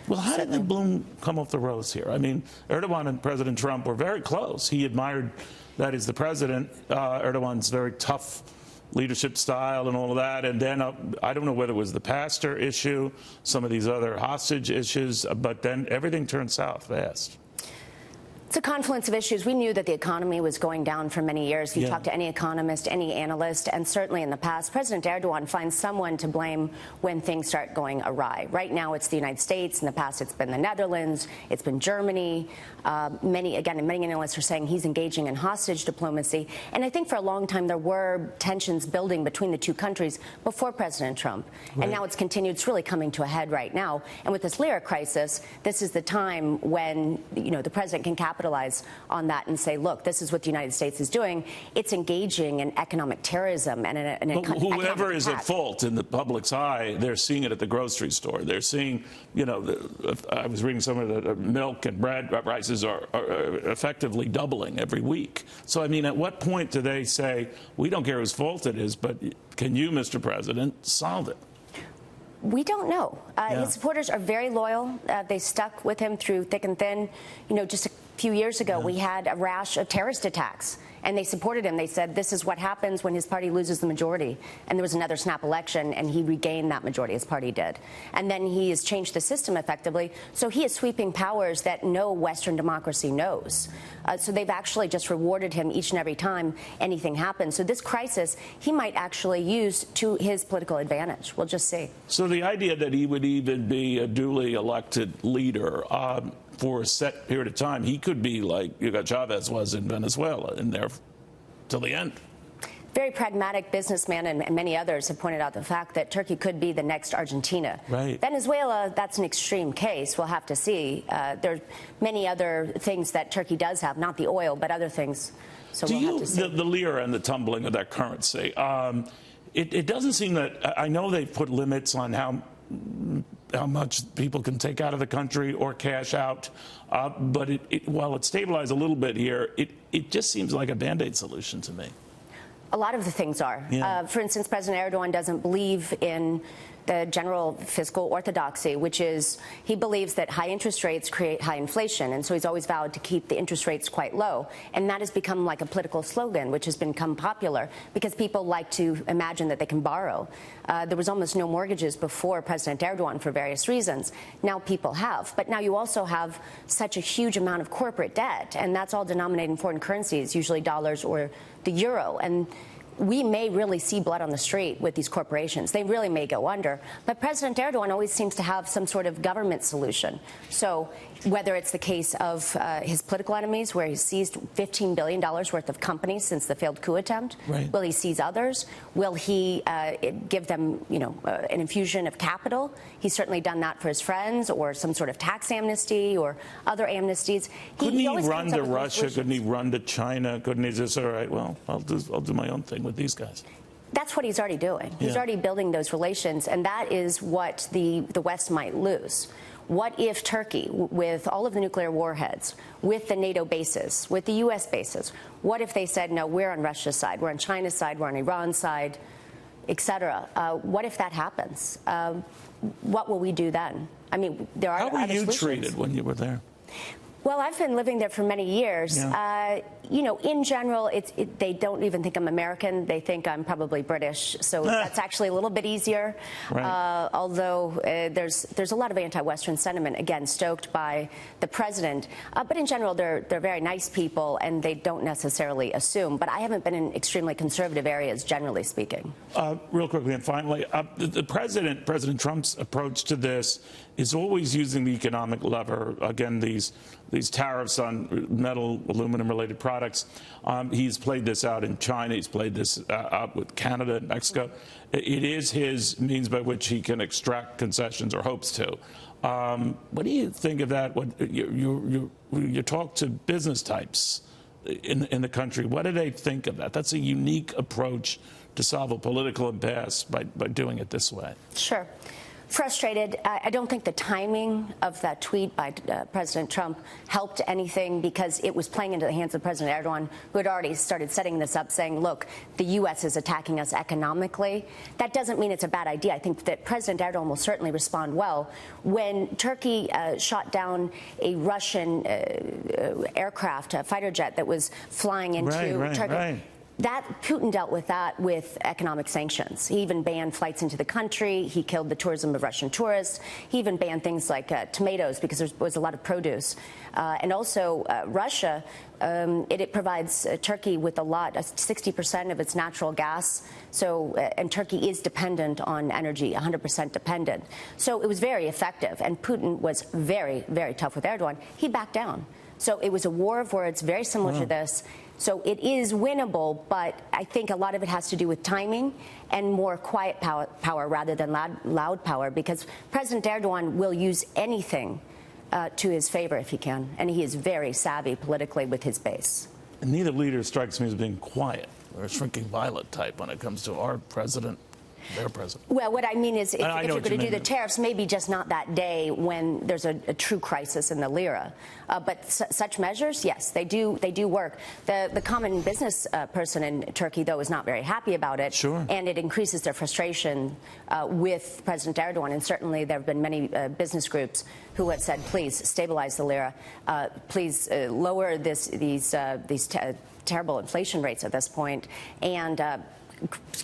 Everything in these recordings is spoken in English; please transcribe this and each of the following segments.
Well, how did the bloom come off the rose here? I mean, Erdogan and President Trump were very close. He admired that he's the president. Erdogan's very tough leadership style and all of that. And then I don't know whether it was the pastor issue, some of these other hostage issues, but then everything turned south fast. It's a confluence of issues. We knew that the economy was going down for many years. If you talk to any economist, any analyst, and certainly in the past, President Erdogan finds someone to blame when things start going awry. Right now, it's the United States. In the past, it's been the Netherlands. It's been Germany. Many analysts are saying he's engaging in hostage diplomacy. And I think for a long time, there were tensions building between the two countries before President Trump. Right. And now it's continued. It's really coming to a head right now. And with this lira crisis, this is the time when, the president can capitalize on that and say, look, this is what the United States is doing. It's engaging in economic terrorism and whoever is at fault in the public's eye, they're seeing it at the grocery store. They're seeing, I was reading some of the milk and bread prices are effectively doubling every week. So, I mean, at what point do they say, we don't care whose fault it is, but can you, Mr. President, solve it? We don't know. His supporters are very loyal. They stuck with him through thick and thin. Just a few years ago, we had a rash of terrorist attacks, and they supported him. They said this is what happens when his party loses the majority. And there was another snap election, and he regained that majority, his party did. And then he has changed the system effectively. So he is sweeping powers that no Western democracy knows. So they've actually just rewarded him each and every time anything happens. So this crisis, he might actually use to his political advantage. We'll just see. So the idea that he would even be a duly elected leader for a set period of time, he could be like Hugo Chavez was in Venezuela, in there till the end. Very pragmatic businessman, and many others have pointed out the fact that Turkey could be the next Argentina. Right. Venezuela, that's an extreme case. We'll have to see. There are many other things that Turkey does have, not the oil, but other things. So we'll have to see. The lira and the tumbling of that currency, it doesn't seem that, I know they've put limits on how much people can take out of the country or cash out, but while it stabilized a little bit here, it just seems like a Band-Aid solution to me. A lot of the things are. For instance, President Erdogan doesn't believe in the general fiscal orthodoxy, which is he believes that high interest rates create high inflation. And so he's always vowed to keep the interest rates quite low. And that has become like a political slogan, which has become popular because people like to imagine that they can borrow. There was almost no mortgages before President Erdogan for various reasons. Now people have. But now you also have such a huge amount of corporate debt, and that's all denominated in foreign currencies, usually dollars or the euro. And we may really see blood on the street with these corporations. They really may go under. But President Erdogan always seems to have some sort of government solution. So whether it's the case of his political enemies, where he seized $15 billion worth of companies since the failed coup attempt, right. Will he seize others? Will he give them, an infusion of capital? He's certainly done that for his friends, or some sort of tax amnesty or other amnesties. Couldn't he run to Russia? Couldn't he run to China? Couldn't he just, all right, well, I'll do my own thing with these guys? That's what he's already doing. He's already building those relations, and that is what the West might lose. What if Turkey, with all of the nuclear warheads, with the NATO bases, with the U.S. bases, what if they said, no, we're on Russia's side, we're on China's side, we're on Iran's side, et cetera? What if that happens? What will we do then? I mean, there are other solutions. How were you treated when you were there? Well, I've been living there for many years. In general, they don't even think I'm American. They think I'm probably British. So that's actually a little bit easier. Right. Although there's a lot of anti-Western sentiment, again, stoked by the president. But in general, they're very nice people, and they don't necessarily assume. But I haven't been in extremely conservative areas, generally speaking. Real quickly and finally, President Trump's approach to this is always using the economic lever. Again, these tariffs on metal, aluminum-related products. He's played this out in China. He's played this out with Canada and Mexico. It is his means by which he can extract concessions, or hopes to. What do you think of that? You talk to business types in the country. What do they think of that? That's a unique approach to solve a political impasse by doing it this way. Sure. Frustrated. I don't think the timing of that tweet by President Trump helped anything, because it was playing into the hands of President Erdogan, who had already started setting this up, saying, look, the U.S. is attacking us economically. That doesn't mean it's a bad idea. I think that President Erdogan will certainly respond well. When Turkey shot down a Russian aircraft, a fighter jet that was flying into Turkey, that Putin dealt with that with economic sanctions. He even banned flights into the country. He killed the tourism of Russian tourists. He even banned things like tomatoes, because there was a lot of produce. And also Russia, it provides Turkey with a lot, 60% of its natural gas. So, and Turkey is dependent on energy, 100% dependent. So it was very effective. And Putin was very, very tough with Erdogan. He backed down. So it was a war of words, very similar to this. So it is winnable, but I think a lot of it has to do with timing and more quiet power rather than loud power, because President Erdogan will use anything to his favor if he can, and he is very savvy politically with his base. And neither leader strikes me as being quiet or a shrinking violet type when it comes to our president. Their president. Well, what I mean is, if you're going to do the tariffs, maybe just not that day when there's a true crisis in the lira. But such measures, yes, they do work. The common business person in Turkey, though, is not very happy about it. Sure. And it increases their frustration with President Erdogan. And certainly there have been many business groups who have said, please stabilize the lira, please lower these terrible inflation rates at this point, and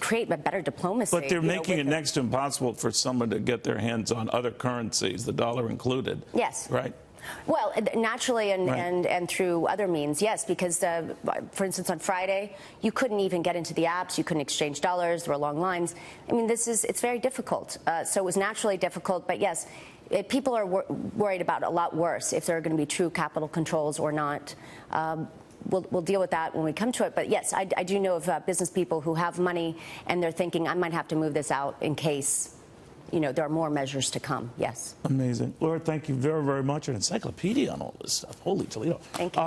create a better diplomacy. But they're making it next to impossible for someone to get their hands on other currencies, the dollar included. Yes. Right? Well, naturally and through other means, yes, because, for instance, on Friday, you couldn't even get into the apps. You couldn't exchange dollars. There were long lines. I mean, it's very difficult. So it was naturally difficult. But, yes, people are worried about a lot worse, if there are going to be true capital controls or not. We'll deal with that when we come to it. But, yes, I do know of business people who have money and they're thinking, I might have to move this out in case, there are more measures to come. Yes. Amazing. Laura, thank you very, very much. An encyclopedia on all this stuff. Holy Toledo. Thank you.